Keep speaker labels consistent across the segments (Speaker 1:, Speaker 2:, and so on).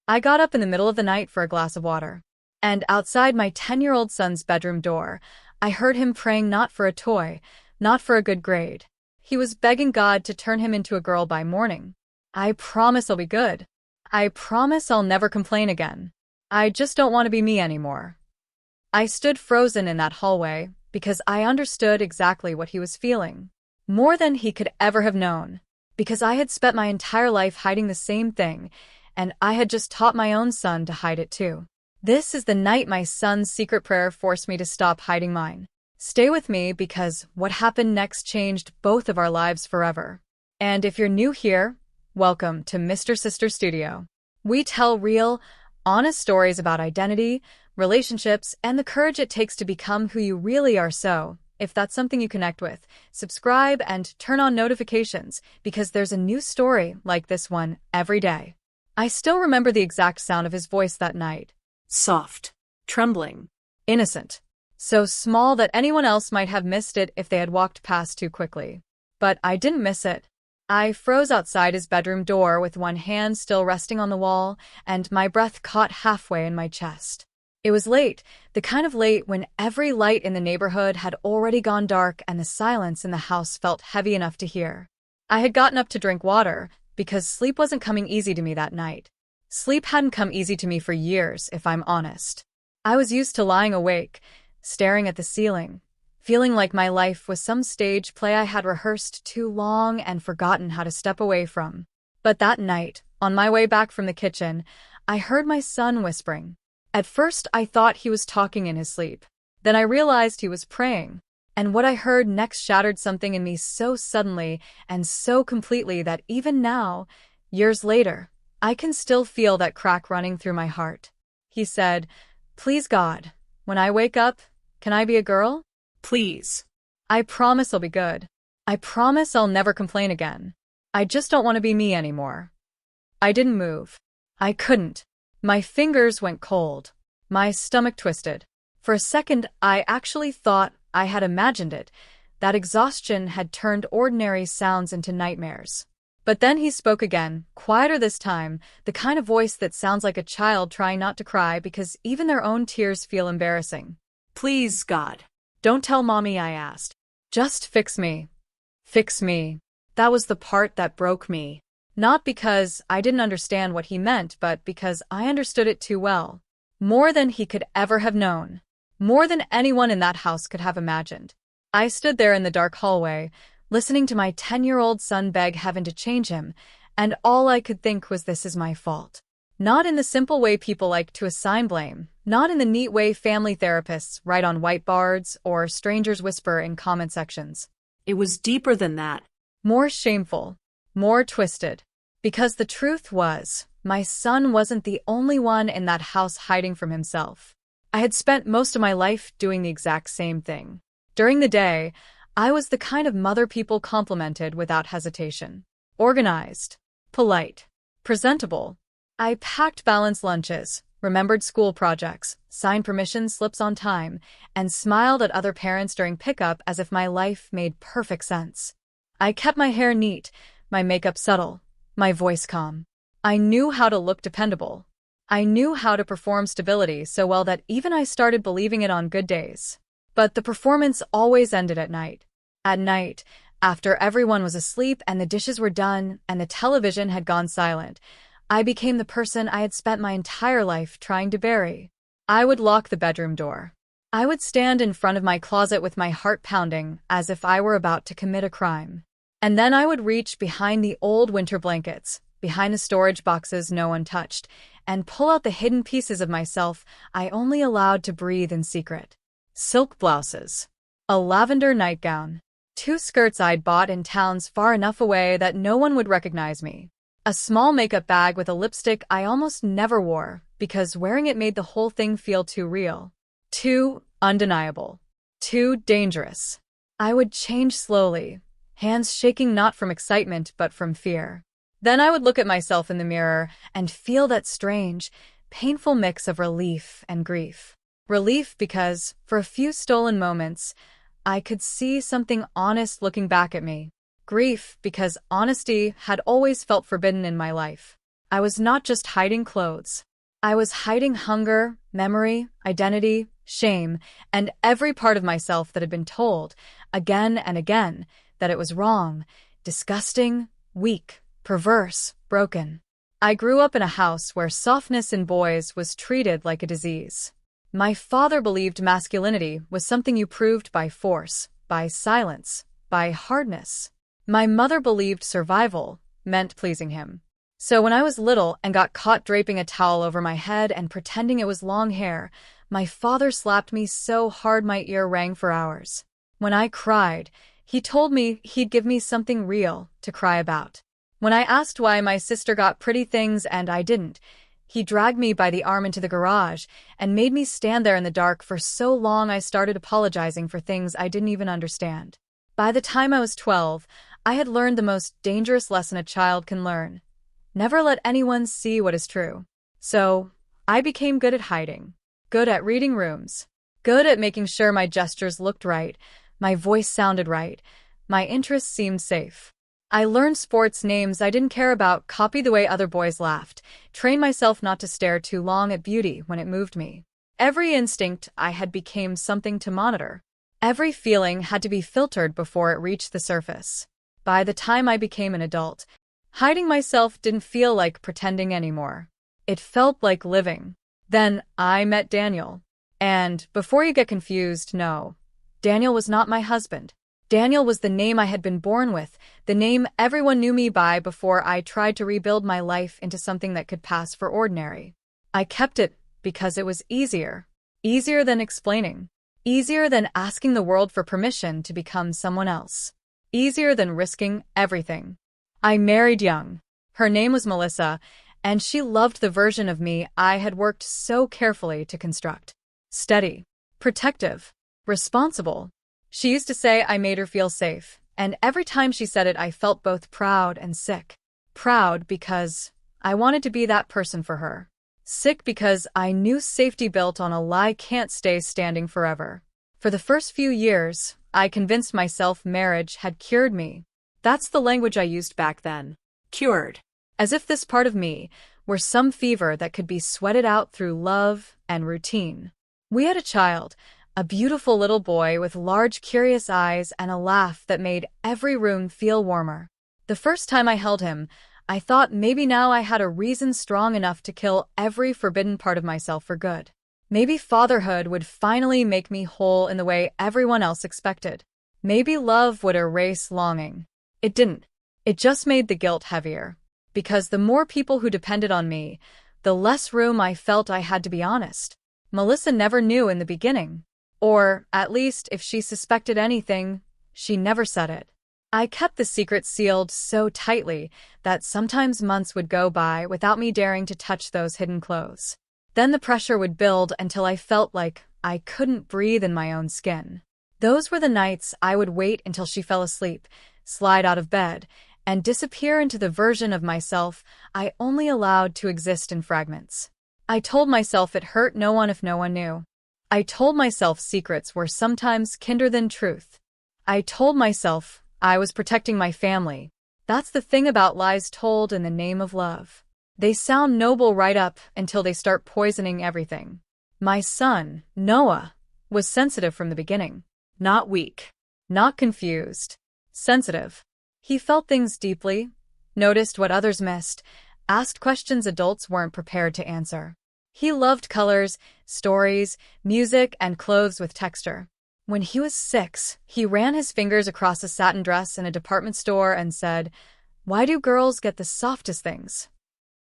Speaker 1: I got up in the middle of the night for a glass of water. And outside my 10-year-old son's bedroom door, I heard him praying not for a toy, not for a good grade. He was begging God to turn him into a girl by morning. I promise I'll be good. I promise I'll never complain again. I just don't want to be me anymore. I stood frozen in that hallway because I understood exactly what he was feeling. More than he could ever have known. Because I had spent my entire life hiding the same thing, and I had just taught my own son to hide it too. This is the night my son's secret prayer forced me to stop hiding mine. Stay with me because what happened next changed both of our lives forever. And if you're new here, welcome to Mr. Sister Studio. We tell real, honest stories about identity, relationships, and the courage it takes to become who you really are. So, if that's something you connect with, subscribe and turn on notifications because there's a new story like this one every day. I still remember the exact sound of his voice that night. Soft, trembling, innocent. So small that anyone else might have missed it if they had walked past too quickly. But I didn't miss it. I froze outside his bedroom door with one hand still resting on the wall, and my breath caught halfway in my chest. It was late, the kind of late when every light in the neighborhood had already gone dark and the silence in the house felt heavy enough to hear. I had gotten up to drink water, because sleep wasn't coming easy to me that night. Sleep hadn't come easy to me for years, if I'm honest. I was used to lying awake, staring at the ceiling, feeling like my life was some stage play I had rehearsed too long and forgotten how to step away from. But that night, on my way back from the kitchen, I heard my son whispering. At first, I thought he was talking in his sleep. Then I realized he was praying. And what I heard next shattered something in me so suddenly and so completely that even now, years later, I can still feel that crack running through my heart. He said, "Please God, when I wake up, can I be a girl? Please. I promise I'll be good. I promise I'll never complain again. I just don't want to be me anymore." I didn't move. I couldn't. My fingers went cold. My stomach twisted. For a second, I actually thought I had imagined it, that exhaustion had turned ordinary sounds into nightmares. But then he spoke again, quieter this time, the kind of voice that sounds like a child trying not to cry because even their own tears feel embarrassing. "Please, God. Don't tell Mommy I asked. Just fix me. Fix me." That was the part that broke me. Not because I didn't understand what he meant, but because I understood it too well. More than he could ever have known. More than anyone in that house could have imagined. I stood there in the dark hallway, listening to my 10-year-old son beg heaven to change him, and all I could think was this is my fault. Not in the simple way people like to assign blame, not in the neat way family therapists write on whiteboards or strangers whisper in comment sections. It was deeper than that. More shameful. More twisted. Because the truth was, my son wasn't the only one in that house hiding from himself. I had spent most of my life doing the exact same thing. During the day, I was the kind of mother people complimented without hesitation. Organized. Polite. Presentable. I packed balanced lunches, remembered school projects, signed permission slips on time, and smiled at other parents during pickup as if my life made perfect sense. I kept my hair neat, my makeup subtle, my voice calm. I knew how to look dependable. I knew how to perform stability so well that even I started believing it on good days. But the performance always ended at night. At night, after everyone was asleep and the dishes were done and the television had gone silent, I became the person I had spent my entire life trying to bury. I would lock the bedroom door. I would stand in front of my closet with my heart pounding as if I were about to commit a crime. And then I would reach behind the old winter blankets, behind the storage boxes no one touched, and pull out the hidden pieces of myself I only allowed to breathe in secret. Silk blouses. A lavender nightgown. 2 skirts I'd bought in towns far enough away that no one would recognize me. A small makeup bag with a lipstick I almost never wore, because wearing it made the whole thing feel too real. Too undeniable. Too dangerous. I would change slowly, hands shaking not from excitement but from fear. Then I would look at myself in the mirror and feel that strange, painful mix of relief and grief. Relief because, for a few stolen moments, I could see something honest looking back at me. Grief because honesty had always felt forbidden in my life. I was not just hiding clothes. I was hiding hunger, memory, identity, shame, and every part of myself that had been told, again and again, that it was wrong, disgusting, weak, perverse, broken. I grew up in a house where softness in boys was treated like a disease. My father believed masculinity was something you proved by force, by silence, by hardness. My mother believed survival meant pleasing him. So when I was little and got caught draping a towel over my head and pretending it was long hair, my father slapped me so hard my ear rang for hours. When I cried, he told me he'd give me something real to cry about. When I asked why my sister got pretty things and I didn't, he dragged me by the arm into the garage and made me stand there in the dark for so long I started apologizing for things I didn't even understand. By the time I was 12, I had learned the most dangerous lesson a child can learn. Never let anyone see what is true. So, I became good at hiding, good at reading rooms, good at making sure my gestures looked right, my voice sounded right, my interests seemed safe. I learned sports names I didn't care about, copied the way other boys laughed, trained myself not to stare too long at beauty when it moved me. Every instinct I had became something to monitor. Every feeling had to be filtered before it reached the surface. By the time I became an adult, hiding myself didn't feel like pretending anymore. It felt like living. Then I met Daniel. And before you get confused, no, Daniel was not my husband. Daniel was the name I had been born with, the name everyone knew me by before I tried to rebuild my life into something that could pass for ordinary. I kept it because it was easier. Easier than explaining. Easier than asking the world for permission to become someone else. Easier than risking everything. I married young. Her name was Melissa, and she loved the version of me I had worked so carefully to construct. Steady. Protective. Responsible. She used to say I made her feel safe, and every time she said it I felt both proud and sick. Proud because I wanted to be that person for her. Sick because I knew safety built on a lie can't stay standing forever. For the first few years, I convinced myself marriage had cured me. That's the language I used back then. Cured. As if this part of me were some fever that could be sweated out through love and routine. We had a child. A beautiful little boy with large, curious eyes and a laugh that made every room feel warmer. The first time I held him, I thought maybe now I had a reason strong enough to kill every forbidden part of myself for good. Maybe fatherhood would finally make me whole in the way everyone else expected. Maybe love would erase longing. It didn't. It just made the guilt heavier. Because the more people who depended on me, the less room I felt I had to be honest. Melissa never knew in the beginning. Or, at least, if she suspected anything, she never said it. I kept the secret sealed so tightly that sometimes months would go by without me daring to touch those hidden clothes. Then the pressure would build until I felt like I couldn't breathe in my own skin. Those were the nights I would wait until she fell asleep, slide out of bed, and disappear into the version of myself I only allowed to exist in fragments. I told myself it hurt no one if no one knew. I told myself secrets were sometimes kinder than truth. I told myself I was protecting my family. That's the thing about lies told in the name of love. They sound noble right up until they start poisoning everything. My son, Noah, was sensitive from the beginning. Not weak. Not confused. Sensitive. He felt things deeply, noticed what others missed, asked questions adults weren't prepared to answer. He loved colors, stories, music, and clothes with texture. When he was 6, he ran his fingers across a satin dress in a department store and said, "Why do girls get the softest things?"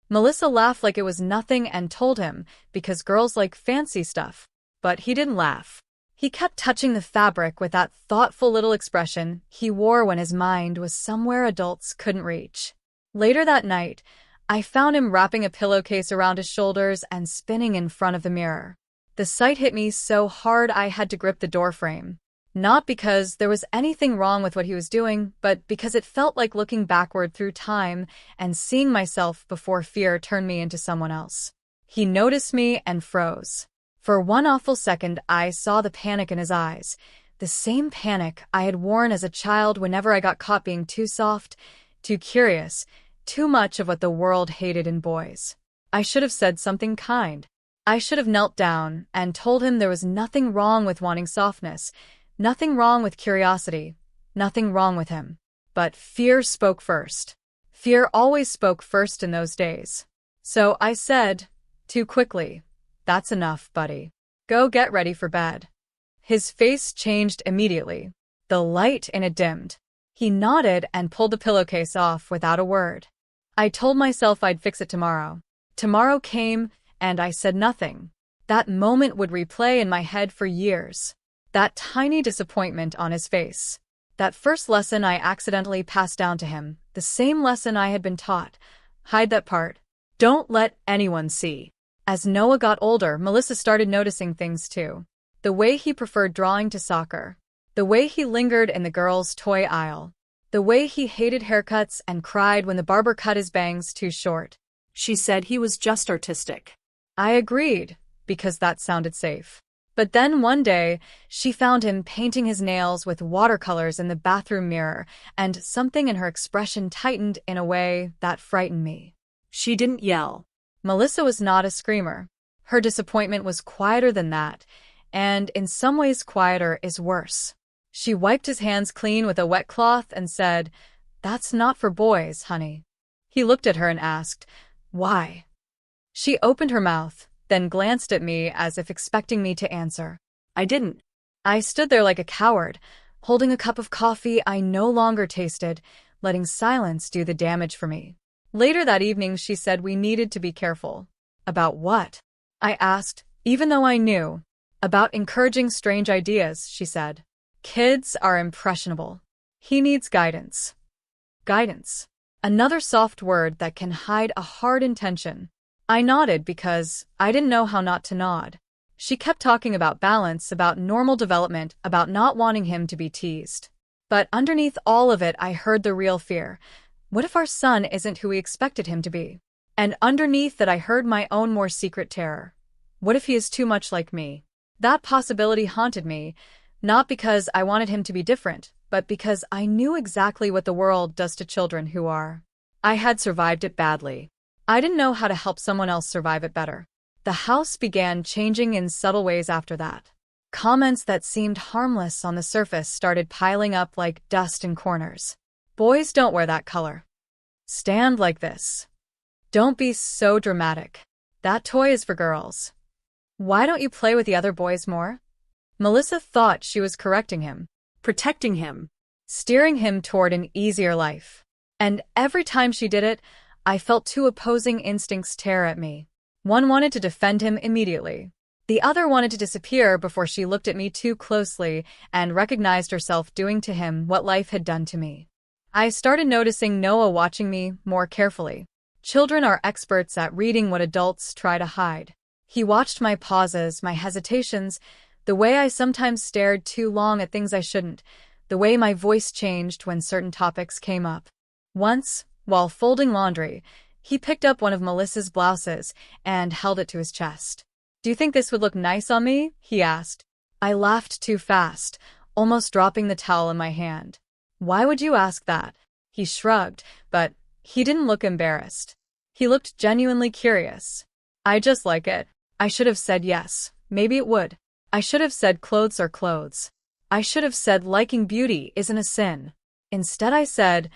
Speaker 1: Melissa laughed like it was nothing and told him, because girls like fancy stuff. But he didn't laugh. He kept touching the fabric with that thoughtful little expression he wore when his mind was somewhere adults couldn't reach. Later that night, I found him wrapping a pillowcase around his shoulders and spinning in front of the mirror. The sight hit me so hard I had to grip the doorframe. Not because there was anything wrong with what he was doing, but because it felt like looking backward through time and seeing myself before fear turned me into someone else. He noticed me and froze. For one awful second, I saw the panic in his eyes. The same panic I had worn as a child whenever I got caught being too soft, too curious, Too much of what the world hated in boys. I should have said something kind. I should have knelt down and told him there was nothing wrong with wanting softness, nothing wrong with curiosity, nothing wrong with him. But fear spoke first. Fear always spoke first in those days. So I said, too quickly, "That's enough, buddy. Go get ready for bed." His face changed immediately. The light in it dimmed. He nodded and pulled the pillowcase off without a word. I told myself I'd fix it tomorrow. Tomorrow came, and I said nothing. That moment would replay in my head for years. That tiny disappointment on his face. That first lesson I accidentally passed down to him, the same lesson I had been taught. Hide that part. Don't let anyone see. As Noah got older, Melissa started noticing things too. The way he preferred drawing to soccer. The way he lingered in the girls' toy aisle. The way he hated haircuts and cried when the barber cut his bangs too short.
Speaker 2: She said he was just artistic.
Speaker 1: I agreed, because that sounded safe. But then one day, she found him painting his nails with watercolors in the bathroom mirror, and something in her expression tightened in a way that frightened me.
Speaker 2: She didn't yell.
Speaker 1: Melissa was not a screamer. Her disappointment was quieter than that, and in some ways quieter is worse. She wiped his hands clean with a wet cloth and said, "That's not for boys, honey." He looked at her and asked, "Why?" She opened her mouth, then glanced at me as if expecting me to answer.
Speaker 2: I didn't.
Speaker 1: I stood there like a coward, holding a cup of coffee I no longer tasted, letting silence do the damage for me. Later that evening, she said we needed to be careful. About what? I asked, even though I knew. About encouraging strange ideas, she said. Kids are impressionable. He needs guidance. Guidance. Another soft word that can hide a hard intention. I nodded because I didn't know how not to nod. She kept talking about balance, about normal development, about not wanting him to be teased. But underneath all of it, I heard the real fear. What if our son isn't who we expected him to be? And underneath that, I heard my own more secret terror. What if he is too much like me? That possibility haunted me, not because I wanted him to be different, but because I knew exactly what the world does to children who are. I had survived it badly. I didn't know how to help someone else survive it better. The house began changing in subtle ways after that. Comments that seemed harmless on the surface started piling up like dust in corners. Boys don't wear that color. Stand like this. Don't be so dramatic. That toy is for girls. Why don't you play with the other boys more? Melissa thought she was correcting him,
Speaker 2: Protecting him.
Speaker 1: steering him toward an easier life. And every time she did it, I felt two opposing instincts tear at me. One wanted to defend him immediately. The other wanted to disappear before she looked at me too closely and recognized herself doing to him what life had done to me. I started noticing Noah watching me more carefully. Children are experts at reading what adults try to hide. He watched my pauses, my hesitations, the way I sometimes stared too long at things I shouldn't, the way my voice changed when certain topics came up. Once, while folding laundry, he picked up one of Melissa's blouses and held it to his chest. "Do you think this would look nice on me?" he asked. I laughed too fast, almost dropping the towel in my hand. "Why would you ask that?" He shrugged, but he didn't look embarrassed. He looked genuinely curious. "I just like it." I should have said yes, maybe it would. I should have said clothes are clothes. I should have said liking beauty isn't a sin. Instead I said,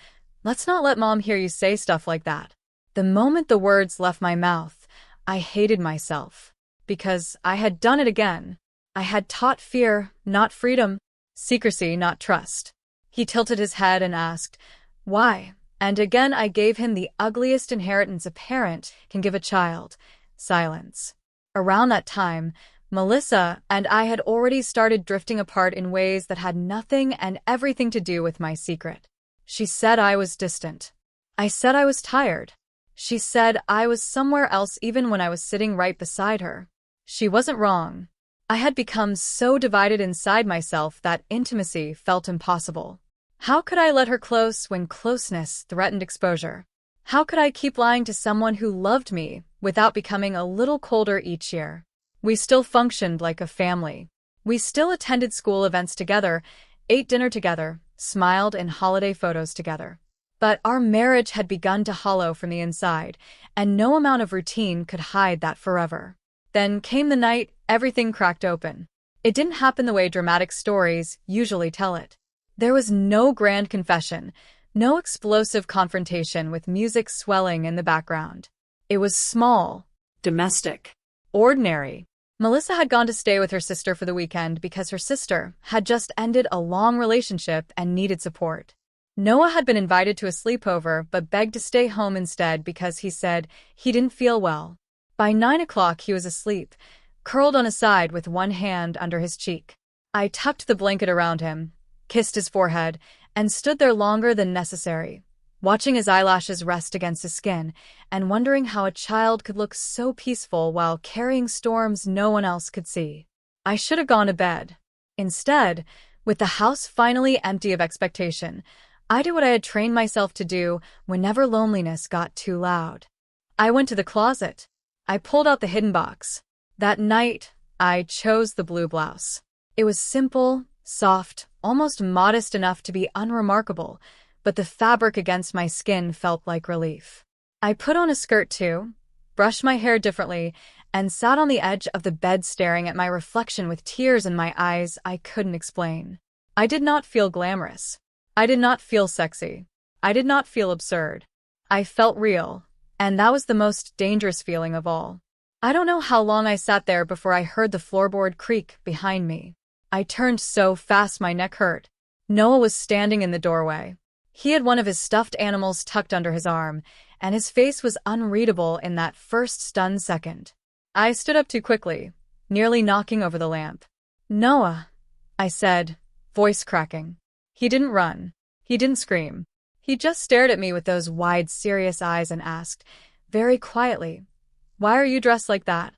Speaker 1: "Let's not let Mom hear you say stuff like that." The moment the words left my mouth, I hated myself. Because I had done it again. I had taught fear, not freedom. Secrecy, not trust. He tilted his head and asked, "Why?" And again I gave him the ugliest inheritance a parent can give a child: silence. Around that time, Melissa and I had already started drifting apart in ways that had nothing and everything to do with my secret. She said I was distant. I said I was tired. She said I was somewhere else even when I was sitting right beside her. She wasn't wrong. I had become so divided inside myself that intimacy felt impossible. How could I let her close when closeness threatened exposure? How could I keep lying to someone who loved me without becoming a little colder each year? We still functioned like a family. We still attended school events together, ate dinner together, smiled in holiday photos together. But our marriage had begun to hollow from the inside, and no amount of routine could hide that forever. Then came the night everything cracked open. It didn't happen the way dramatic stories usually tell it. There was no grand confession, no explosive confrontation with music swelling in the background. It was small,
Speaker 2: Domestic.
Speaker 1: ordinary. Melissa had gone to stay with her sister for the weekend because her sister had just ended a long relationship and needed support. Noah had been invited to a sleepover but begged to stay home instead because he said he didn't feel well. By 9 o'clock he was asleep, curled on his side with one hand under his cheek. I tucked the blanket around him, kissed his forehead, and stood there longer than necessary, watching his eyelashes rest against his skin and wondering how a child could look so peaceful while carrying storms no one else could see. I should have gone to bed. Instead, with the house finally empty of expectation, I did what I had trained myself to do whenever loneliness got too loud. I went to the closet. I pulled out the hidden box. That night, I chose the blue blouse. It was simple, soft, almost modest enough to be unremarkable, but the fabric against my skin felt like relief. I put on a skirt too, brushed my hair differently, and sat on the edge of the bed staring at my reflection with tears in my eyes I couldn't explain. I did not feel glamorous. I did not feel sexy. I did not feel absurd. I felt real, and that was the most dangerous feeling of all. I don't know how long I sat there before I heard the floorboard creak behind me. I turned so fast my neck hurt. Noah was standing in the doorway. He had one of his stuffed animals tucked under his arm, and his face was unreadable in that first stunned second. I stood up too quickly, nearly knocking over the lamp. "Noah," I said, voice cracking. He didn't run. He didn't scream. He just stared at me with those wide, serious eyes and asked, very quietly, "Why are you dressed like that?"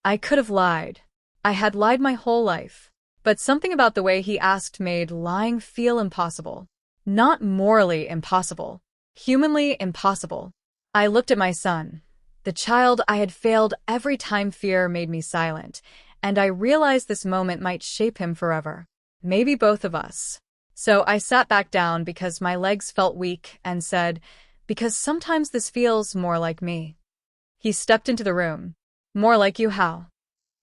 Speaker 1: I could have lied. I had lied my whole life. But something about the way he asked made lying feel impossible. Not morally impossible. Humanly impossible. I looked at my son, the child I had failed every time fear made me silent, and I realized this moment might shape him forever. Maybe both of us. So I sat back down because my legs felt weak and said, "Because sometimes this feels more like me." He stepped into the room. "More like you how?"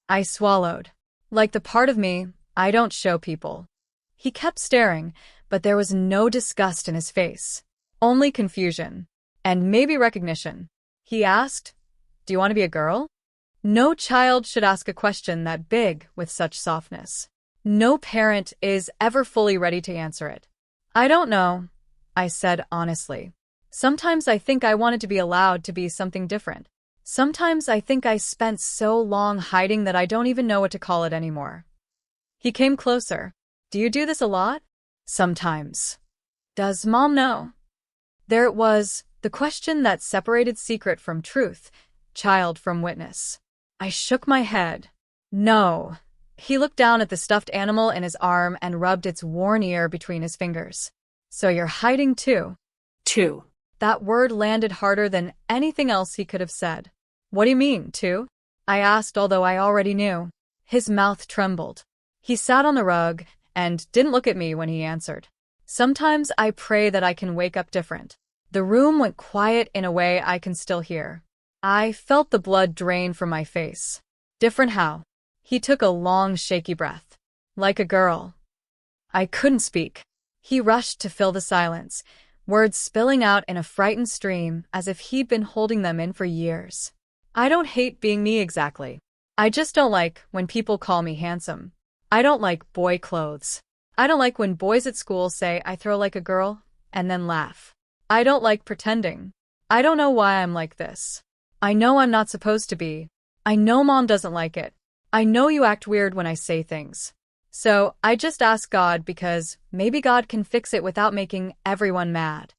Speaker 1: I swallowed. "Like the part of me I don't show people." He kept staring, but there was no disgust in his face. Only confusion. And maybe recognition. He asked, "Do you want to be a girl?" No child should ask a question that big with such softness. No parent is ever fully ready to answer it. "I don't know," I said honestly. "Sometimes I think I wanted to be allowed to be something different. Sometimes I think I spent so long hiding that I don't even know what to call it anymore." He came closer. "Do you do this a lot?" "Sometimes." "Does Mom know?" There it was, the question that separated secret from truth, child from witness. I shook my head. "No." He looked down at the stuffed animal in his arm and rubbed its worn ear between his fingers. "So you're hiding too?"
Speaker 2: Two.
Speaker 1: That word landed harder than anything else he could have said. "What do you mean, too?" I asked, although I already knew. His mouth trembled. He sat on the rug and didn't look at me when he answered. "Sometimes I pray that I can wake up different." The room went quiet in a way I can still hear. I felt the blood drain from my face. "Different how?" He took a long, shaky breath. "Like a girl." I couldn't speak. He rushed to fill the silence, words spilling out in a frightened stream as if he'd been holding them in for years. "I don't hate being me exactly. I just don't like when people call me handsome. I don't like boy clothes. I don't like when boys at school say I throw like a girl and then laugh. I don't like pretending. I don't know why I'm like this. I know I'm not supposed to be. I know Mom doesn't like it. I know you act weird when I say things. So I just ask God because maybe God can fix it without making everyone mad."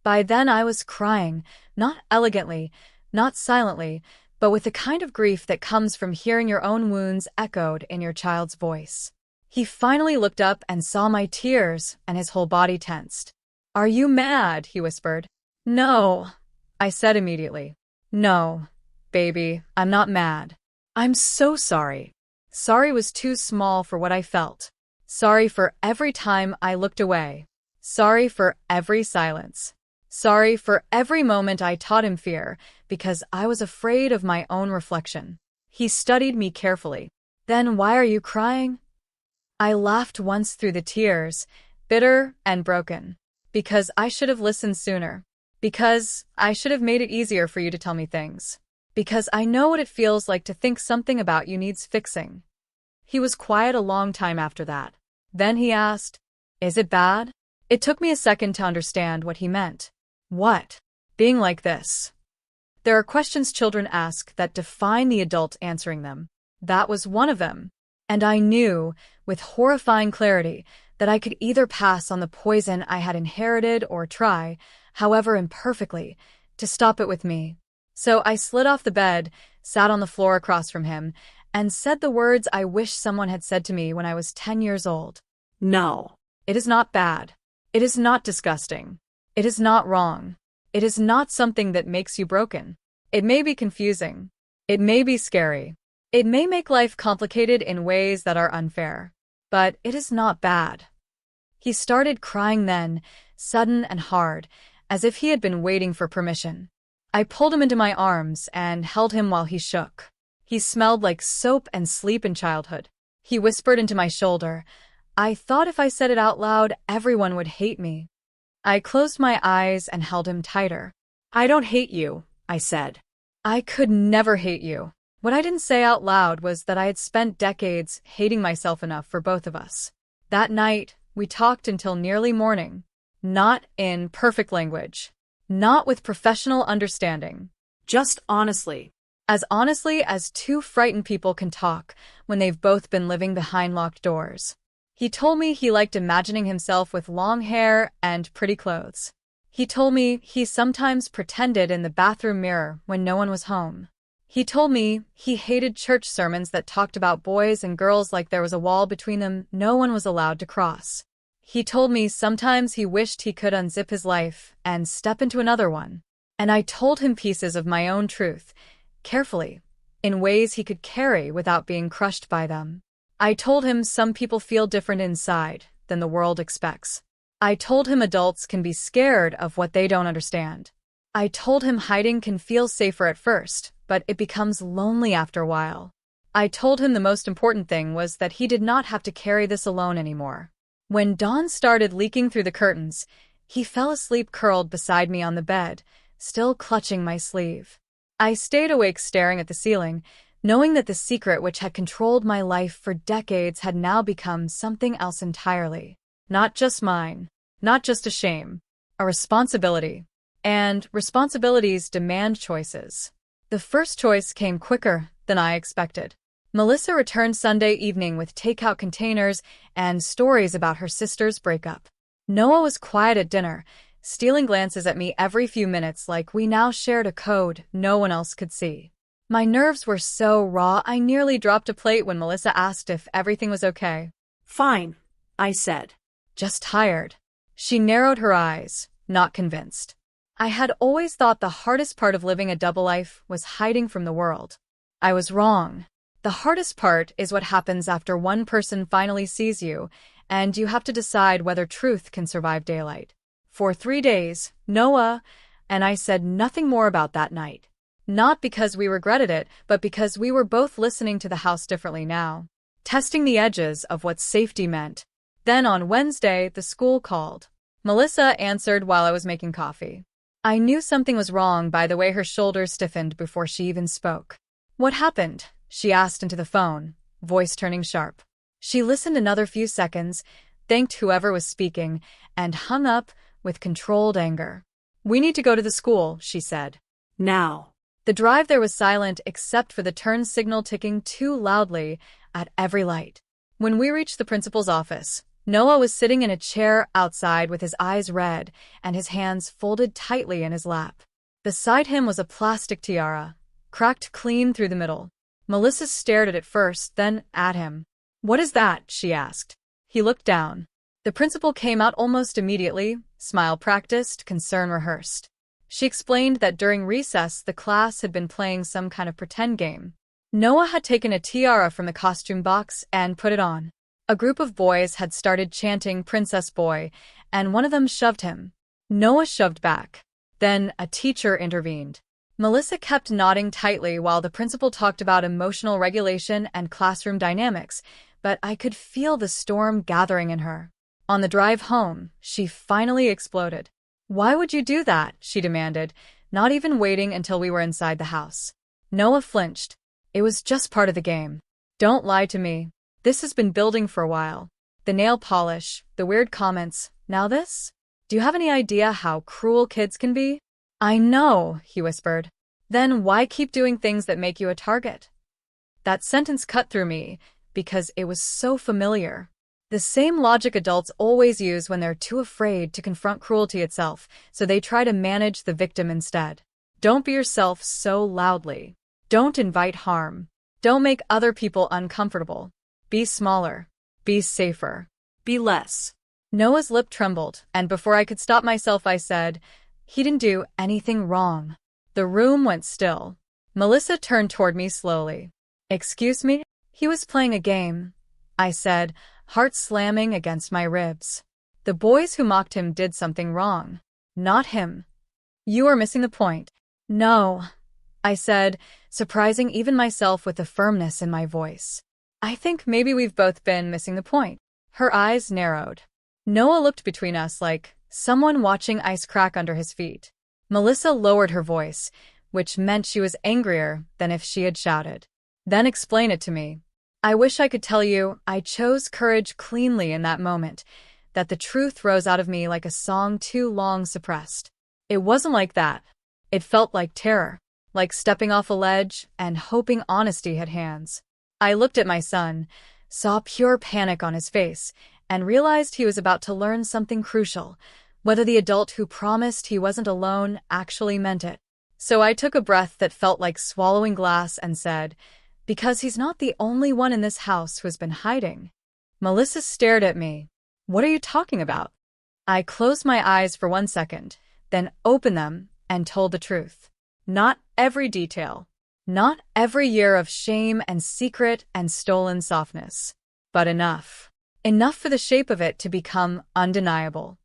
Speaker 1: By then I was crying, not elegantly, not silently, but with the kind of grief that comes from hearing your own wounds echoed in your child's voice. He finally looked up and saw my tears, and his whole body tensed. "Are you mad?" he whispered. "No," I said immediately. "No, baby, I'm not mad. I'm so sorry." Sorry was too small for what I felt. Sorry for every time I looked away. Sorry for every silence. Sorry for every moment I taught him fear, because I was afraid of my own reflection. He studied me carefully. Then why are you crying? I laughed once through the tears, bitter and broken. Because I should have listened sooner. Because I should have made it easier for you to tell me things. Because I know what it feels like to think something about you needs fixing. He was quiet a long time after that. Then he asked, "Is it bad?" It took me a second to understand what he meant. What? Being like this. There are questions children ask that define the adult answering them. That was one of them. And I knew, with horrifying clarity, that I could either pass on the poison I had inherited or try, however imperfectly, to stop it with me. So I slid off the bed, sat on the floor across from him, and said the words I wish someone had said to me when I was 10 years old.
Speaker 2: No.
Speaker 1: It is not bad. It is not disgusting. It is not wrong. It is not something that makes you broken. It may be confusing. It may be scary. It may make life complicated in ways that are unfair. But it is not bad. He started crying then, sudden and hard, as if he had been waiting for permission. I pulled him into my arms and held him while he shook. He smelled like soap and sleep in childhood. He whispered into my shoulder. I thought if I said it out loud, everyone would hate me. I closed my eyes and held him tighter. I don't hate you, I said. I could never hate you. What I didn't say out loud was that I had spent decades hating myself enough for both of us. That night, we talked until nearly morning. Not in perfect language. Not with professional understanding.
Speaker 2: Just honestly.
Speaker 1: As two frightened people can talk when they've both been living behind locked doors. He told me he liked imagining himself with long hair and pretty clothes. He told me he sometimes pretended in the bathroom mirror when no one was home. He told me he hated church sermons that talked about boys and girls like there was a wall between them no one was allowed to cross. He told me sometimes he wished he could unzip his life and step into another one. And I told him pieces of my own truth, carefully, in ways he could carry without being crushed by them. I told him some people feel different inside than the world expects. I told him adults can be scared of what they don't understand. I told him hiding can feel safer at first, but it becomes lonely after a while. I told him the most important thing was that he did not have to carry this alone anymore. When dawn started leaking through the curtains, he fell asleep curled beside me on the bed, still clutching my sleeve. I stayed awake staring at the ceiling, knowing that the secret which had controlled my life for decades had now become something else entirely. Not just mine. Not just a shame. A responsibility. And responsibilities demand choices. The first choice came quicker than I expected. Melissa returned Sunday evening with takeout containers and stories about her sister's breakup. Noah was quiet at dinner, stealing glances at me every few minutes like we now shared a code no one else could see. My nerves were so raw I nearly dropped a plate when Melissa asked if everything was okay.
Speaker 2: Fine, I said.
Speaker 1: Just tired. She narrowed her eyes, not convinced. I had always thought the hardest part of living a double life was hiding from the world. I was wrong. The hardest part is what happens after one person finally sees you, and you have to decide whether truth can survive daylight. For 3 days, Noah and I said nothing more about that night. Not because we regretted it, but because we were both listening to the house differently now, testing the edges of what safety meant. Then on Wednesday, the school called. Melissa answered while I was making coffee. I knew something was wrong by the way her shoulders stiffened before she even spoke. What happened? She asked into the phone, voice turning sharp. She listened another few seconds, thanked whoever was speaking, and hung up with controlled anger. We need to go to the school, she said.
Speaker 2: Now.
Speaker 1: The drive there was silent except for the turn signal ticking too loudly at every light. When we reached the principal's office, Noah was sitting in a chair outside with his eyes red and his hands folded tightly in his lap. Beside him was a plastic tiara, cracked clean through the middle. Melissa stared at it first, then at him. What is that? She asked. He looked down. The principal came out almost immediately, smile practiced, concern rehearsed. She explained that during recess the class had been playing some kind of pretend game. Noah had taken a tiara from the costume box and put it on. A group of boys had started chanting Princess Boy, and one of them shoved him. Noah shoved back. Then a teacher intervened. Melissa kept nodding tightly while the principal talked about emotional regulation and classroom dynamics, but I could feel the storm gathering in her. On the drive home, she finally exploded. "Why would you do that?" she demanded, not even waiting until we were inside the house. Noah flinched. "It was just part of the game. Don't lie to me. This has been building for a while. The nail polish, the weird comments, now this? Do you have any idea how cruel kids can be?" "I know," he whispered. "Then why keep doing things that make you a target?" That sentence cut through me because it was so familiar. The same logic adults always use when they're too afraid to confront cruelty itself, so they try to manage the victim instead. Don't be yourself so loudly. Don't invite harm. Don't make other people uncomfortable. Be smaller. Be safer.
Speaker 2: Be less.
Speaker 1: Noah's lip trembled, and before I could stop myself, I said, "He didn't do anything wrong." The room went still. Melissa turned toward me slowly. "Excuse me?" "He was playing a game," I said, heart slamming against my ribs. "The boys who mocked him did something wrong. Not him." "You are missing the point." "No," I said, surprising even myself with the firmness in my voice. "I think maybe we've both been missing the point." Her eyes narrowed. Noah looked between us like someone watching ice crack under his feet. Melissa lowered her voice, which meant she was angrier than if she had shouted. "Then explain it to me." "I wish I could tell you I chose courage cleanly in that moment, that the truth rose out of me like a song too long suppressed. It wasn't like that. It felt like terror, like stepping off a ledge and hoping honesty had hands." I looked at my son, saw pure panic on his face, and realized he was about to learn something crucial, whether the adult who promised he wasn't alone actually meant it. So I took a breath that felt like swallowing glass and said, "Because he's not the only one in this house who has been hiding." Melissa stared at me. "What are you talking about?" I closed my eyes for 1 second, then opened them and told the truth. Not every detail. Not every year of shame and secret and stolen softness. But enough. Enough for the shape of it to become undeniable.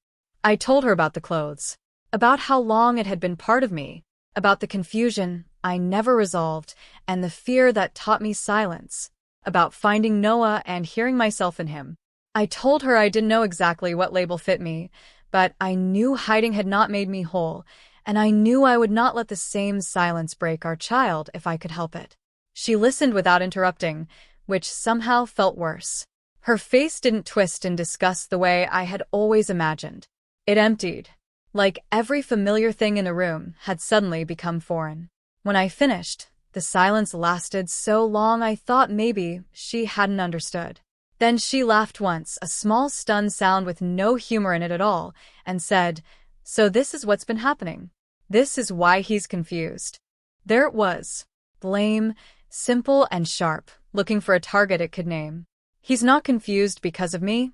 Speaker 1: I told her about the clothes, about how long it had been part of me, about the confusion I never resolved and the fear that taught me silence, about finding Noah and hearing myself in him. I told her I didn't know exactly what label fit me, but I knew hiding had not made me whole, and I knew I would not let the same silence break our child if I could help it. She listened without interrupting, which somehow felt worse. Her face didn't twist in disgust the way I had always imagined. It emptied, like every familiar thing in a room had suddenly become foreign. When I finished, the silence lasted so long I thought maybe she hadn't understood. Then she laughed once, a small stunned sound with no humor in it at all, and said, "So this is what's been happening. This is why he's confused." There it was. Blame, simple and sharp, looking for a target it could name. "He's not confused because of me,"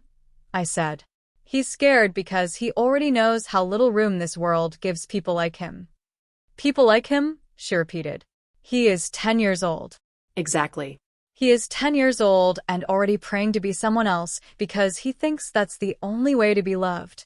Speaker 1: I said. "He's scared because he already knows how little room this world gives people like him." "People like him?" she repeated. "He is 10 years old."
Speaker 2: Exactly.
Speaker 1: "He is 10 years old and already praying to be someone else because he thinks that's the only way to be loved."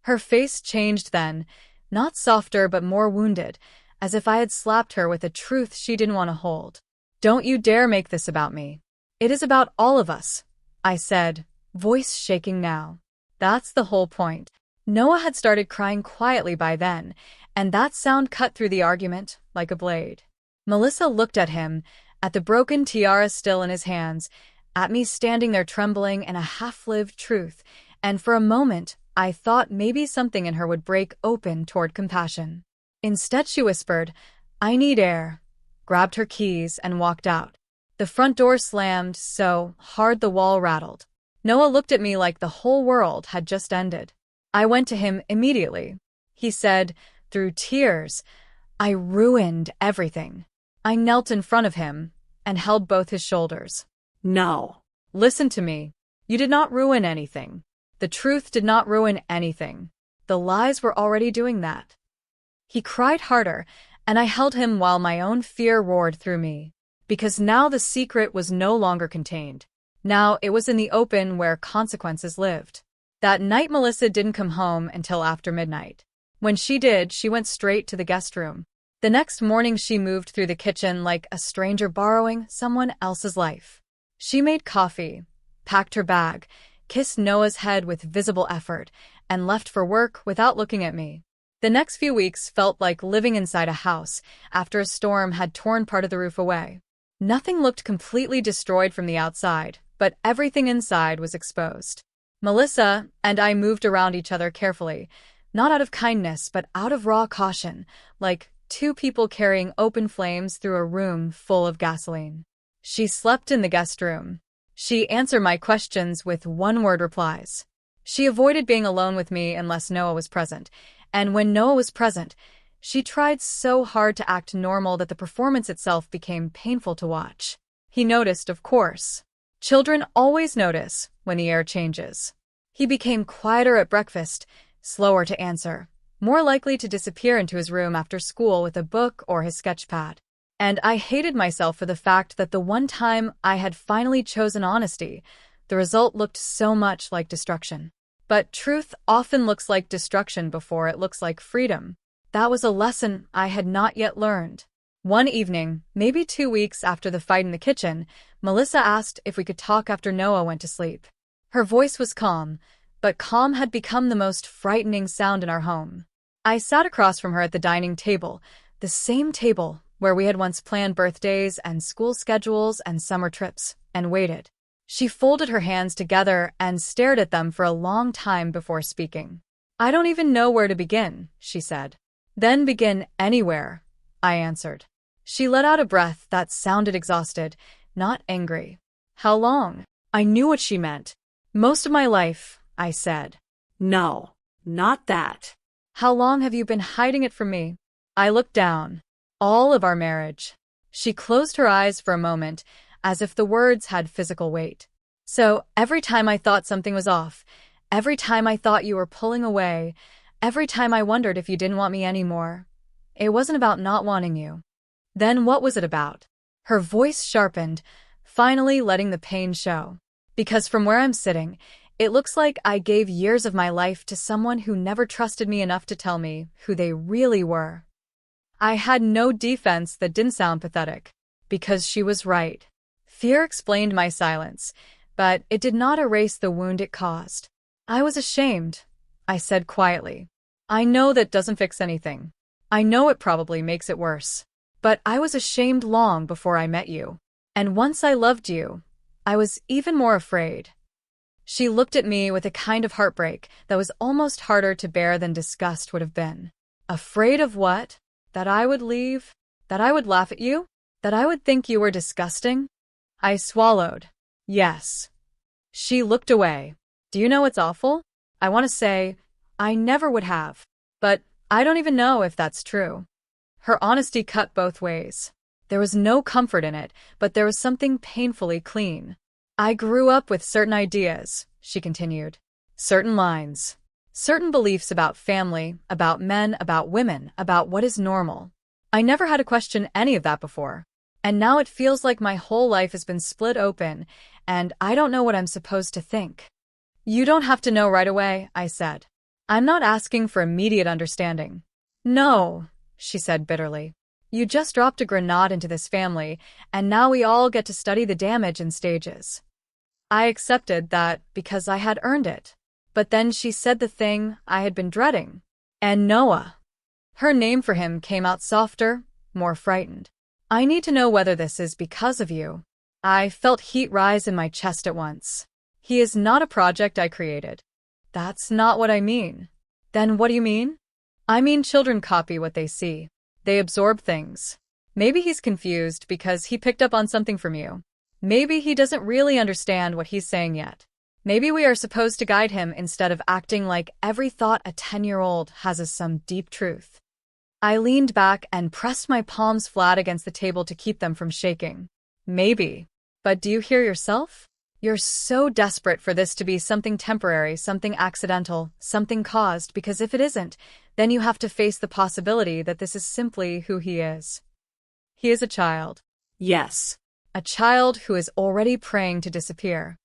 Speaker 1: Her face changed then, not softer but more wounded, as if I had slapped her with a truth she didn't want to hold. "Don't you dare make this about me. It is about all of us," I said, voice shaking now. That's the whole point. Noah had started crying quietly by then, and that sound cut through the argument like a blade. Melissa looked at him, at the broken tiara still in his hands, at me standing there trembling in a half-lived truth, and for a moment I thought maybe something in her would break open toward compassion. Instead she whispered, "I need air," grabbed her keys and walked out. The front door slammed so hard the wall rattled. Noah looked at me like the whole world had just ended. I went to him immediately. He said, through tears, "I ruined everything." I knelt in front of him and held both his shoulders.
Speaker 2: No.
Speaker 1: "Listen to me. You did not ruin anything. The truth did not ruin anything. The lies were already doing that." He cried harder, and I held him while my own fear roared through me. Because now the secret was no longer contained. Now it was in the open where consequences lived. That night Melissa didn't come home until after midnight. When she did, she went straight to the guest room. The next morning she moved through the kitchen like a stranger borrowing someone else's life. She made coffee, packed her bag, kissed Noah's head with visible effort, and left for work without looking at me. The next few weeks felt like living inside a house after a storm had torn part of the roof away. Nothing looked completely destroyed from the outside, but everything inside was exposed. Melissa and I moved around each other carefully, not out of kindness but out of raw caution, like two people carrying open flames through a room full of gasoline. She slept in the guest room. She answered my questions with one-word replies. She avoided being alone with me unless Noah was present, and when Noah was present, she tried so hard to act normal that the performance itself became painful to watch. He noticed, of course. Children always notice when the air changes. He became quieter at breakfast, slower to answer, more likely to disappear into his room after school with a book or his sketchpad. And I hated myself for the fact that the one time I had finally chosen honesty, the result looked so much like destruction. But truth often looks like destruction before it looks like freedom. That was a lesson I had not yet learned. One evening, maybe 2 weeks after the fight in the kitchen, Melissa asked if we could talk after Noah went to sleep. Her voice was calm, but calm had become the most frightening sound in our home. I sat across from her at the dining table, the same table where we had once planned birthdays and school schedules and summer trips, and waited. She folded her hands together and stared at them for a long time before speaking. "I don't even know where to begin," she said. "Then begin anywhere," I answered. She let out a breath that sounded exhausted, not angry. "How long?" I knew what she meant. "Most of my life," I said.
Speaker 2: No, not that.
Speaker 1: "How long have you been hiding it from me?" I looked down. "All of our marriage." She closed her eyes for a moment, as if the words had physical weight. "So every time I thought something was off, every time I thought you were pulling away, every time I wondered if you didn't want me anymore, it wasn't about not wanting you. Then what was it about?" Her voice sharpened, finally letting the pain show. "Because from where I'm sitting, it looks like I gave years of my life to someone who never trusted me enough to tell me who they really were." I had no defense that didn't sound pathetic, because she was right. Fear explained my silence, but it did not erase the wound it caused. "I was ashamed," I said quietly. "I know that doesn't fix anything. I know it probably makes it worse. But I was ashamed long before I met you. And once I loved you, I was even more afraid." She looked at me with a kind of heartbreak that was almost harder to bear than disgust would have been. "Afraid of what? That I would leave? That I would laugh at you? That I would think you were disgusting?" I swallowed. "Yes." She looked away. "Do you know what's awful? I want to say, I never would have. But I don't even know if that's true." Her honesty cut both ways. There was no comfort in it, but there was something painfully clean. "I grew up with certain ideas," she continued. "Certain lines. Certain beliefs about family, about men, about women, about what is normal. I never had to question any of that before. And now it feels like my whole life has been split open, and I don't know what I'm supposed to think." "You don't have to know right away," I said. "I'm not asking for immediate understanding." "No," she said bitterly. "You just dropped a grenade into this family, and now we all get to study the damage in stages." I accepted that because I had earned it. But then she said the thing I had been dreading. "And Noah." Her name for him came out softer, more frightened. "I need to know whether this is because of you." I felt heat rise in my chest at once. "He is not a project I created." "That's not what I mean." "Then what do you mean?" "I mean children copy what they see. They absorb things. Maybe he's confused because he picked up on something from you. Maybe he doesn't really understand what he's saying yet. Maybe we are supposed to guide him instead of acting like every thought a 10-year-old has is some deep truth." I leaned back and pressed my palms flat against the table to keep them from shaking. "Maybe. But do you hear yourself? You're so desperate for this to be something temporary, something accidental, something caused, because if it isn't, then you have to face the possibility that this is simply who he is. He is a child."
Speaker 2: Yes.
Speaker 1: "A child who is already praying to disappear."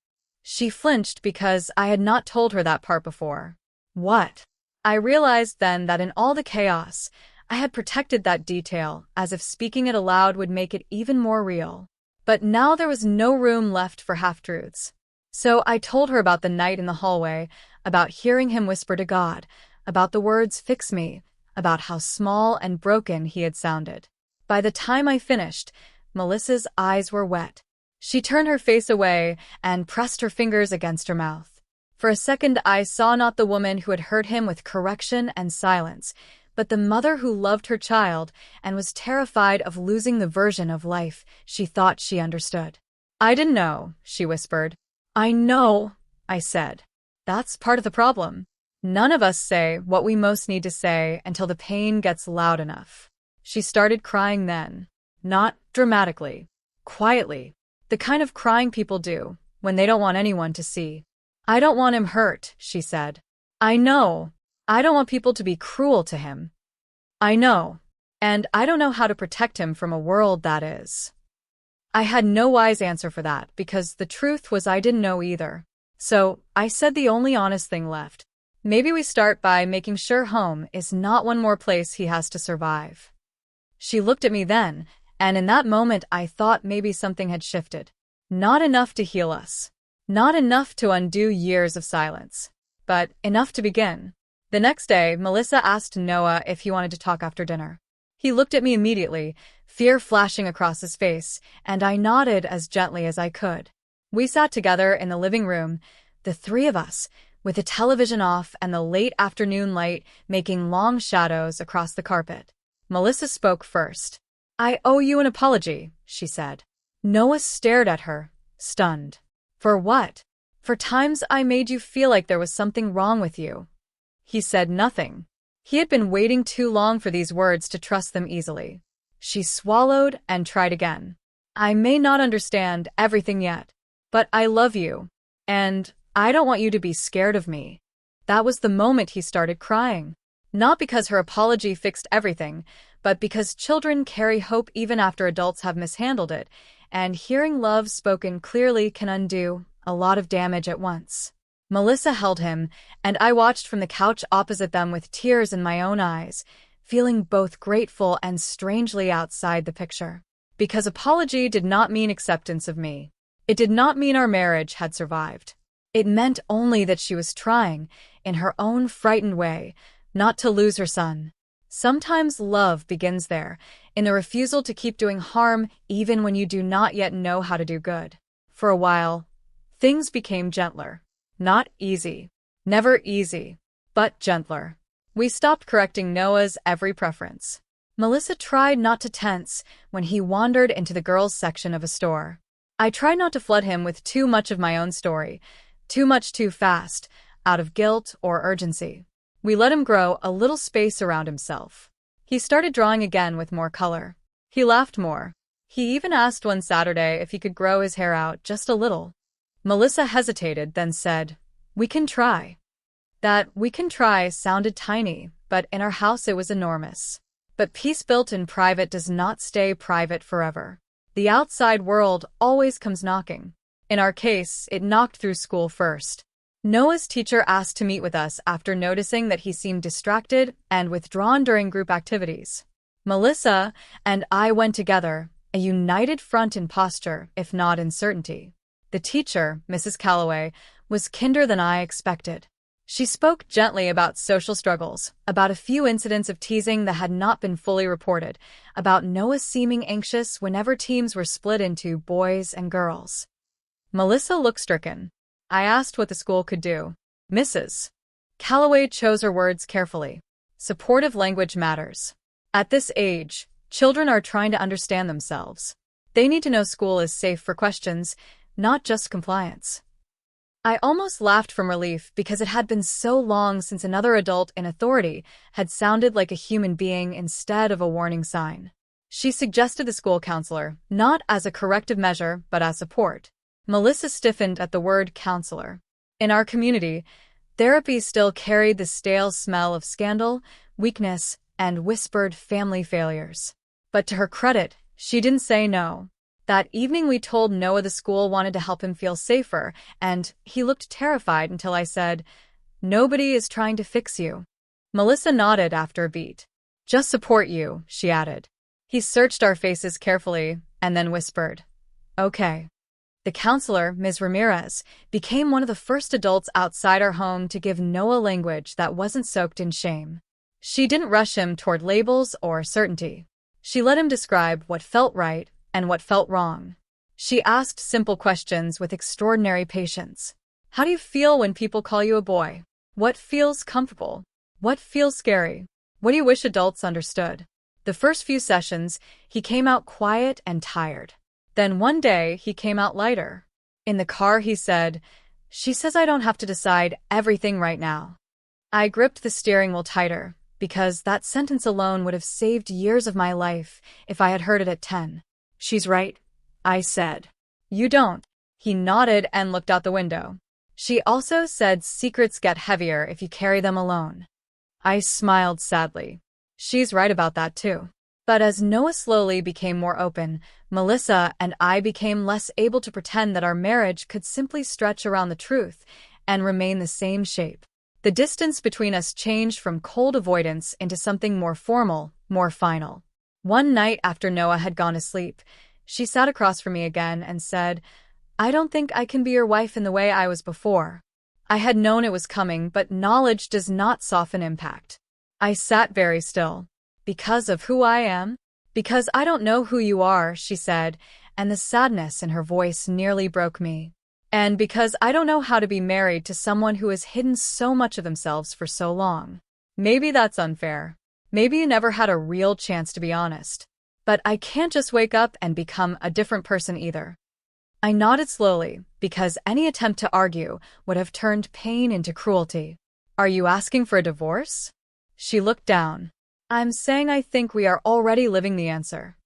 Speaker 1: She flinched because I had not told her that part before. "What?" I realized then that in all the chaos, I had protected that detail, as if speaking it aloud would make it even more real. But now there was no room left for half-truths. So I told her about the night in the hallway, about hearing him whisper to God, about the words "fix me," about how small and broken he had sounded. By the time I finished, Melissa's eyes were wet. She turned her face away and pressed her fingers against her mouth. For a second I saw not the woman who had hurt him with correction and silence, but the mother who loved her child and was terrified of losing the version of life she thought she understood. "I didn't know," she whispered. "I know," I said. "That's part of the problem. None of us say what we most need to say until the pain gets loud enough." She started crying then. Not dramatically. Quietly. The kind of crying people do when they don't want anyone to see. "I don't want him hurt," she said. "I know. I don't want people to be cruel to him. I know. And I don't know how to protect him from a world that is." I had no wise answer for that, because the truth was I didn't know either. So I said the only honest thing left. "Maybe we start by making sure home is not one more place he has to survive." She looked at me then, and in that moment I thought maybe something had shifted. Not enough to heal us. Not enough to undo years of silence. But enough to begin. The next day, Melissa asked Noah if he wanted to talk after dinner. He looked at me immediately, fear flashing across his face, and I nodded as gently as I could. We sat together in the living room, the three of us, with the television off and the late afternoon light making long shadows across the carpet. Melissa spoke first. "I owe you an apology," she said. Noah stared at her, stunned. "For what?" "For times I made you feel like there was something wrong with you." He said nothing. He had been waiting too long for these words to trust them easily. She swallowed and tried again. "I may not understand everything yet, but I love you, and I don't want you to be scared of me." That was the moment he started crying. Not because her apology fixed everything, but because children carry hope even after adults have mishandled it, and hearing love spoken clearly can undo a lot of damage at once. Melissa held him, and I watched from the couch opposite them with tears in my own eyes, feeling both grateful and strangely outside the picture. Because apology did not mean acceptance of me. It did not mean our marriage had survived. It meant only that she was trying, in her own frightened way, not to lose her son. Sometimes love begins there, in the refusal to keep doing harm even when you do not yet know how to do good. For a while, things became gentler. Not easy. Never easy. But gentler. We stopped correcting Noah's every preference. Melissa tried not to tense when he wandered into the girls' section of a store. I tried not to flood him with too much of my own story, too much too fast, out of guilt or urgency. We let him grow a little space around himself. He started drawing again with more color. He laughed more. He even asked one Saturday if he could grow his hair out just a little. Melissa hesitated, then said, "We can try." That "we can try" sounded tiny, but in our house it was enormous. But peace built in private does not stay private forever. The outside world always comes knocking. In our case, it knocked through school first. Noah's teacher asked to meet with us after noticing that he seemed distracted and withdrawn during group activities. Melissa and I went together, a united front in posture, if not in certainty. The teacher, Mrs. Calloway, was kinder than I expected. She spoke gently about social struggles, about a few incidents of teasing that had not been fully reported, about Noah seeming anxious whenever teams were split into boys and girls. Melissa looked stricken. I asked what the school could do. Mrs. Calloway chose her words carefully. Supportive language matters. At this age, children are trying to understand themselves. They need to know school is safe for questions, not just compliance. I almost laughed from relief because it had been so long since another adult in authority had sounded like a human being instead of a warning sign. She suggested the school counselor, not as a corrective measure, but as support. Melissa stiffened at the word counselor. In our community, therapy still carried the stale smell of scandal, weakness, and whispered family failures. But to her credit, she didn't say no. That evening we told Noah the school wanted to help him feel safer, and he looked terrified until I said, "Nobody is trying to fix you. Melissa nodded after a beat. Just support you, she added. He searched our faces carefully and then whispered, Okay. The counselor, Ms. Ramirez, became one of the first adults outside our home to give Noah language that wasn't soaked in shame. She didn't rush him toward labels or certainty. She let him describe what felt right and what felt wrong. She asked simple questions with extraordinary patience. How do you feel when people call you a boy? What feels comfortable? What feels scary? What do you wish adults understood? The first few sessions, he came out quiet and tired. Then one day, he came out lighter. In the car, he said, She says I don't have to decide everything right now. I gripped the steering wheel tighter, because that sentence alone would have saved years of my life if I had heard it at 10.
Speaker 2: She's right, I said.
Speaker 1: You don't. He nodded and looked out the window. She also said secrets get heavier if you carry them alone. I smiled sadly. She's right about that too. But as Noah slowly became more open, Melissa and I became less able to pretend that our marriage could simply stretch around the truth and remain the same shape. The distance between us changed from cold avoidance into something more formal, more final. One night after Noah had gone to sleep, she sat across from me again and said, I don't think I can be your wife in the way I was before. I had known it was coming, but knowledge does not soften impact. I sat very still. Because of who I am? Because I don't know who you are, she said, and the sadness in her voice nearly broke me. And because I don't know how to be married to someone who has hidden so much of themselves for so long. Maybe that's unfair. Maybe you never had a real chance to be honest. But I can't just wake up and become a different person either. I nodded slowly, because any attempt to argue would have turned pain into cruelty. Are you asking for a divorce? She looked down. I'm saying I think we are already living the answer.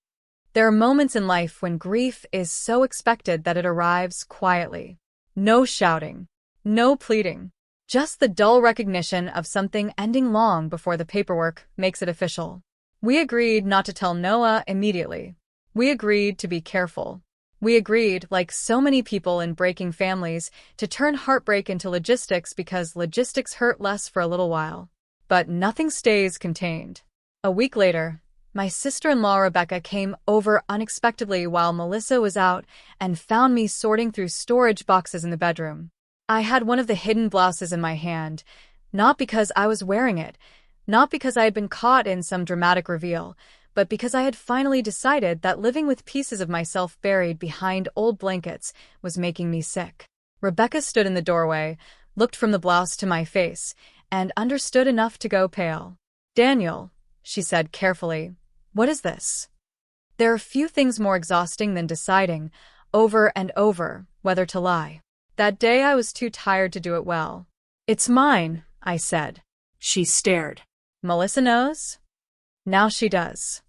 Speaker 1: There are moments in life when grief is so expected that it arrives quietly. No shouting. No pleading. Just the dull recognition of something ending long before the paperwork makes it official. We agreed not to tell Noah immediately. We agreed to be careful. We agreed, like so many people in breaking families, to turn heartbreak into logistics because logistics hurt less for a little while. But nothing stays contained. A week later, my sister-in-law Rebecca came over unexpectedly while Melissa was out and found me sorting through storage boxes in the bedroom. I had one of the hidden blouses in my hand, not because I was wearing it, not because I had been caught in some dramatic reveal, but because I had finally decided that living with pieces of myself buried behind old blankets was making me sick. Rebecca stood in the doorway, looked from the blouse to my face, and understood enough to go pale. Daniel, she said carefully, what is this? There are few things more exhausting than deciding, over and over, whether to lie. That day I was too tired to do it well. It's mine, I said.
Speaker 2: She stared.
Speaker 1: Melissa knows? Now she does.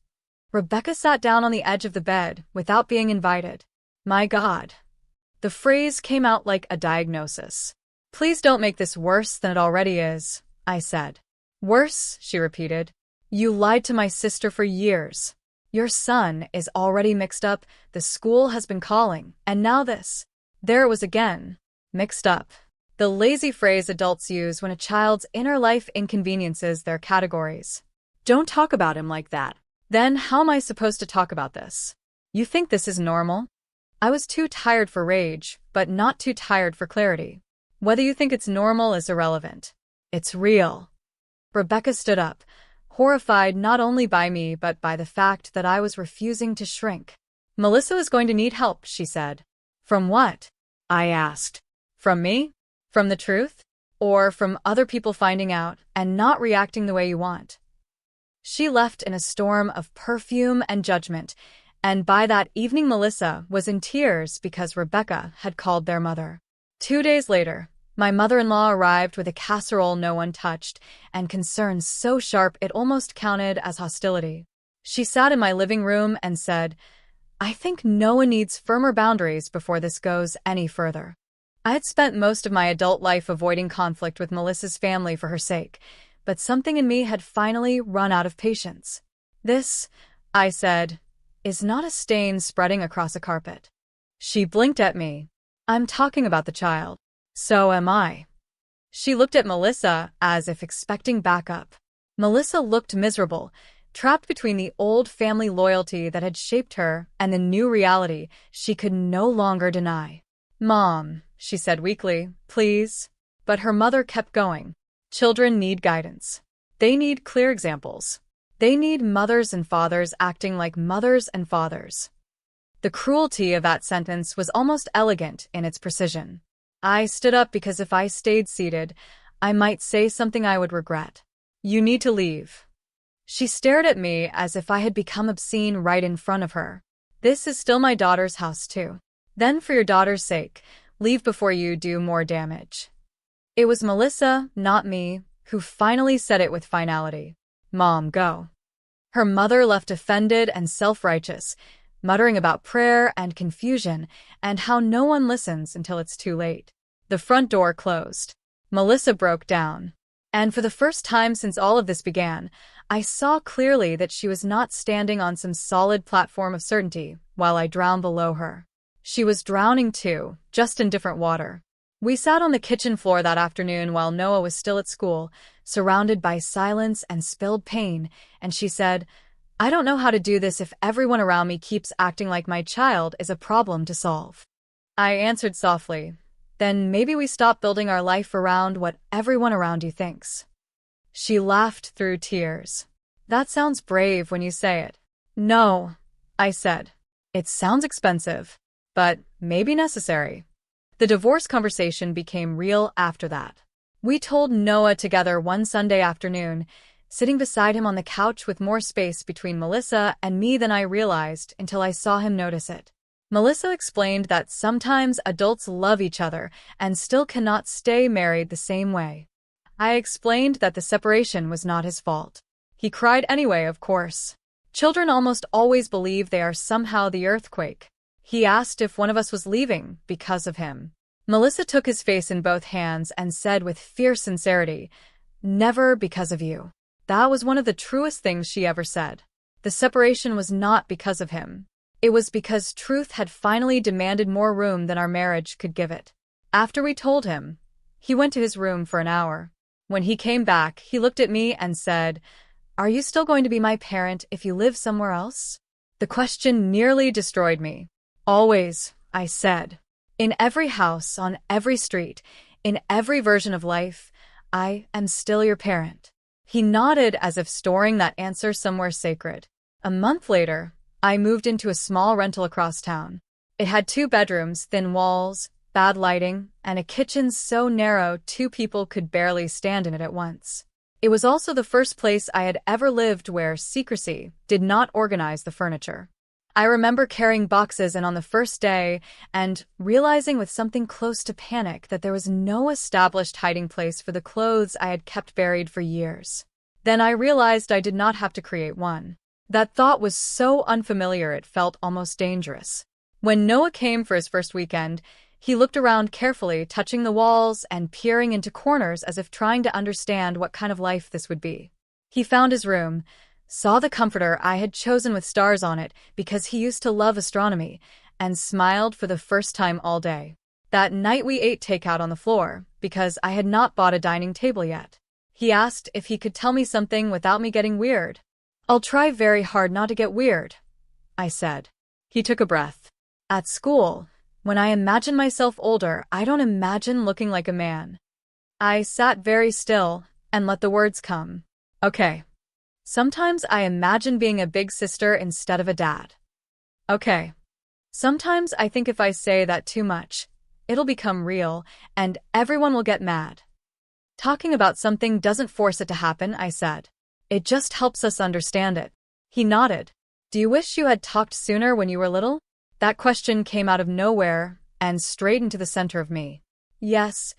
Speaker 1: Rebecca sat down on the edge of the bed without being invited. My God. The phrase came out like a diagnosis. Please don't make this worse than it already is, I said. Worse, she repeated. You lied to my sister for years. Your son is already mixed up, the school has been calling, and now this. There it was again. Mixed up. The lazy phrase adults use when a child's inner life inconveniences their categories.
Speaker 2: Don't talk about him like that.
Speaker 1: Then how am I supposed to talk about this? You think this is normal? I was too tired for rage, but not too tired for clarity. Whether you think it's normal is irrelevant. It's real. Rebecca stood up, horrified not only by me but by the fact that I was refusing to shrink. Melissa is going to need help, she said. From what? I asked. From me? From the truth? Or from other people finding out and not reacting the way you want? She left in a storm of perfume and judgment, and by that evening Melissa was in tears because Rebecca had called their mother. 2 days later, my mother-in-law arrived with a casserole no one touched, and concern so sharp it almost counted as hostility. She sat in my living room and said, I think Noah needs firmer boundaries before this goes any further. I had spent most of my adult life avoiding conflict with Melissa's family for her sake, but something in me had finally run out of patience. This, I said, is not a stain spreading across a carpet. She blinked at me. I'm talking about the child. So am I. She looked at Melissa as if expecting backup. Melissa looked miserable, trapped between the old family loyalty that had shaped her and the new reality she could no longer deny. "Mom," she said weakly, "please." But her mother kept going. Children need guidance. They need clear examples. They need mothers and fathers acting like mothers and fathers. The cruelty of that sentence was almost elegant in its precision. I stood up because if I stayed seated, I might say something I would regret. "You need to leave." She stared at me as if I had become obscene right in front of her. "This is still my daughter's house too. Then for your daughter's sake, leave before you do more damage." It was Melissa, not me, who finally said it with finality. "Mom, go." Her mother left offended and self-righteous, muttering about prayer and confusion and how no one listens until it's too late. The front door closed. Melissa broke down. And for the first time since all of this began, I saw clearly that she was not standing on some solid platform of certainty while I drowned below her. She was drowning too, just in different water. We sat on the kitchen floor that afternoon while Noah was still at school, surrounded by silence and spilled pain, and she said, "I don't know how to do this if everyone around me keeps acting like my child is a problem to solve." I answered softly, "Then maybe we stop building our life around what everyone around you thinks." She laughed through tears. "That sounds brave when you say it." "No," I said. "It sounds expensive, but maybe necessary." The divorce conversation became real after that. We told Noah together one Sunday afternoon, sitting beside him on the couch with more space between Melissa and me than I realized until I saw him notice it. Melissa explained that sometimes adults love each other and still cannot stay married the same way. I explained that the separation was not his fault. He cried anyway, of course. Children almost always believe they are somehow the earthquake. He asked if one of us was leaving because of him. Melissa took his face in both hands and said with fierce sincerity, "Never because of you." That was one of the truest things she ever said. The separation was not because of him. It was because truth had finally demanded more room than our marriage could give it. After we told him, he went to his room for an hour. When he came back, he looked at me and said, "Are you still going to be my parent if you live somewhere else?" The question nearly destroyed me. "Always," I said. "In every house, on every street, in every version of life, I am still your parent." He nodded as if storing that answer somewhere sacred. A month later, I moved into a small rental across town. It had 2 bedrooms, thin walls, bad lighting, and a kitchen so narrow 2 people could barely stand in it at once. It was also the first place I had ever lived where secrecy did not organize the furniture. I remember carrying boxes in on the first day and realizing with something close to panic that there was no established hiding place for the clothes I had kept buried for years. Then I realized I did not have to create one. That thought was so unfamiliar it felt almost dangerous. When Noah came for his first weekend, he looked around carefully, touching the walls and peering into corners as if trying to understand what kind of life this would be. He found his room, saw the comforter I had chosen with stars on it because he used to love astronomy, and smiled for the first time all day. That night we ate takeout on the floor because I had not bought a dining table yet. He asked if he could tell me something without me getting weird. "I'll try very hard not to get weird," I said. He took a breath. "At school, when I imagine myself older, I don't imagine looking like a man." I sat very still and let the words come. "Okay. Sometimes I imagine being a big sister instead of a dad." "Okay. Sometimes I think if I say that too much, it'll become real and everyone will get mad." "Talking about something doesn't force it to happen," I said. "It just helps us understand it." He nodded. "Do you wish you had talked sooner when you were little?" That question came out of nowhere and straight into the center of me. "Yes,"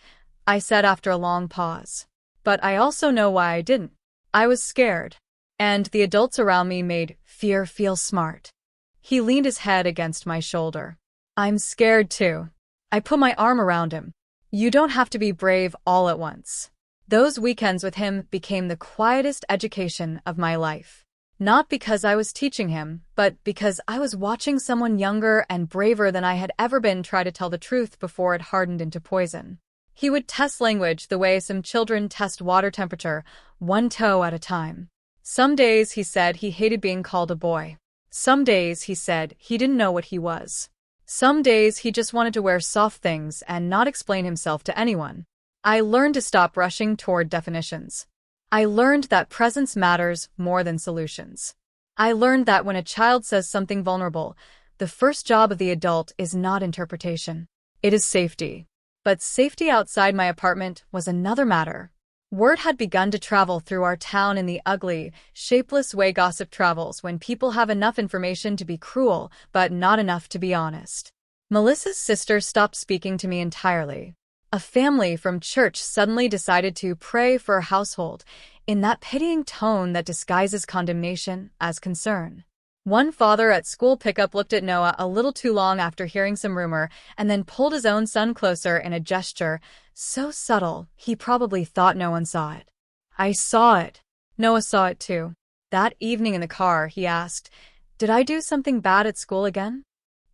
Speaker 1: I said after a long pause. "But I also know why I didn't. I was scared. And the adults around me made fear feel smart." He leaned his head against my shoulder. "I'm scared too." I put my arm around him. "You don't have to be brave all at once." Those weekends with him became the quietest education of my life. Not because I was teaching him, but because I was watching someone younger and braver than I had ever been try to tell the truth before it hardened into poison. He would test language the way some children test water temperature, one toe at a time. Some days he said he hated being called a boy. Some days he said he didn't know what he was. Some days he just wanted to wear soft things and not explain himself to anyone. I learned to stop rushing toward definitions. I learned that presence matters more than solutions. I learned that when a child says something vulnerable, the first job of the adult is not interpretation. It is safety. But safety outside my apartment was another matter. Word had begun to travel through our town in the ugly, shapeless way gossip travels when people have enough information to be cruel, but not enough to be honest. Melissa's sister stopped speaking to me entirely. A family from church suddenly decided to pray for a household, in that pitying tone that disguises condemnation as concern. One father at school pickup looked at Noah a little too long after hearing some rumor and then pulled his own son closer in a gesture so subtle he probably thought no one saw it. I saw it. Noah saw it too. That evening in the car, he asked, "Did I do something bad at school again?"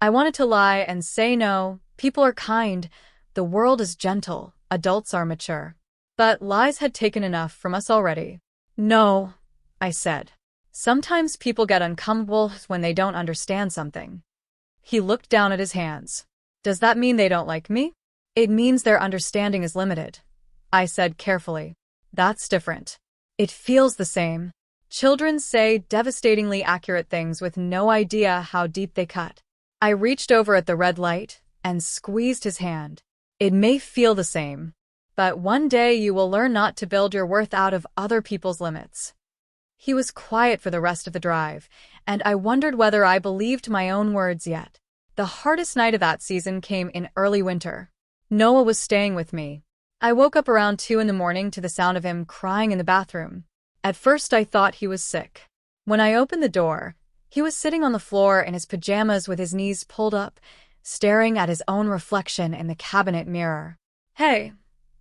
Speaker 1: I wanted to lie and say no. People are kind. The world is gentle. Adults are mature. But lies had taken enough from us already. "No," I said. "Sometimes people get uncomfortable when they don't understand something." He looked down at his hands. "Does that mean they don't like me?" "It means their understanding is limited," I said carefully. "That's different. It feels the same." Children say devastatingly accurate things with no idea how deep they cut. I reached over at the red light and squeezed his hand. "It may feel the same, but one day you will learn not to build your worth out of other people's limits." He was quiet for the rest of the drive, and I wondered whether I believed my own words yet. The hardest night of that season came in early winter. Noah was staying with me. I woke up around 2 in the morning to the sound of him crying in the bathroom. At first I thought he was sick. When I opened the door, he was sitting on the floor in his pajamas with his knees pulled up, staring at his own reflection in the cabinet mirror. "Hey,"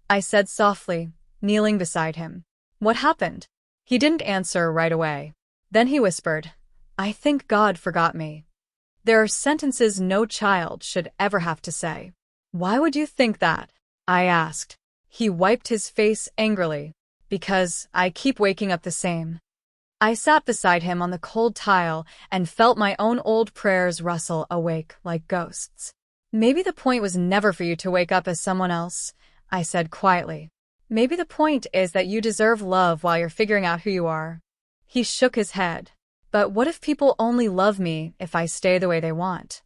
Speaker 1: I said softly, kneeling beside him. "What happened?" He didn't answer right away. Then he whispered, "I think God forgot me." There are sentences no child should ever have to say. "Why would you think that?" I asked. He wiped his face angrily. "Because I keep waking up the same." I sat beside him on the cold tile and felt my own old prayers rustle awake like ghosts. "Maybe the point was never for you to wake up as someone else," I said quietly. "Maybe the point is that you deserve love while you're figuring out who you are." He shook his head. "But what if people only love me if I stay the way they want?"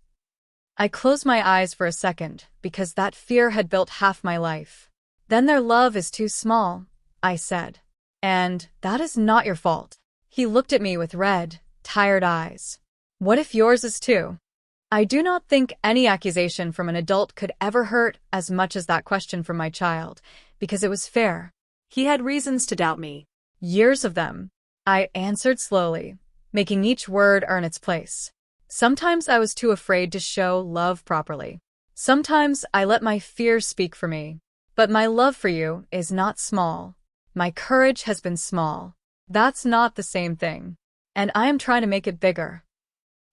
Speaker 1: I closed my eyes for a second, because that fear had built half my life. "Then their love is too small," I said. "And that is not your fault." He looked at me with red, tired eyes. "What if yours is too?" I do not think any accusation from an adult could ever hurt as much as that question from my child, because it was fair.
Speaker 2: He had reasons to doubt me.
Speaker 1: Years of them. I answered slowly, making each word earn its place. Sometimes I was too afraid to show love properly. Sometimes I let my fear speak for me. But my love for you is not small. My courage has been small. That's not the same thing. And I am trying to make it bigger.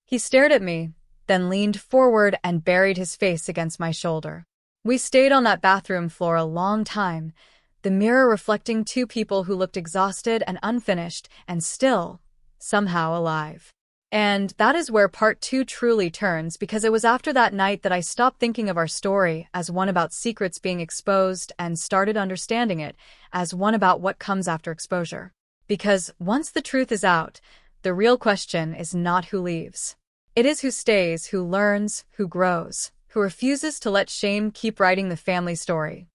Speaker 1: He stared at me, then leaned forward and buried his face against my shoulder. We stayed on that bathroom floor a long time, the mirror reflecting two people who looked exhausted and unfinished and still, somehow, alive. And that is where part 2 truly turns, because it was after that night that I stopped thinking of our story as one about secrets being exposed and started understanding it as one about what comes after exposure. Because once the truth is out, the real question is not who leaves. It is who stays, who learns, who grows, who refuses to let shame keep writing the family story.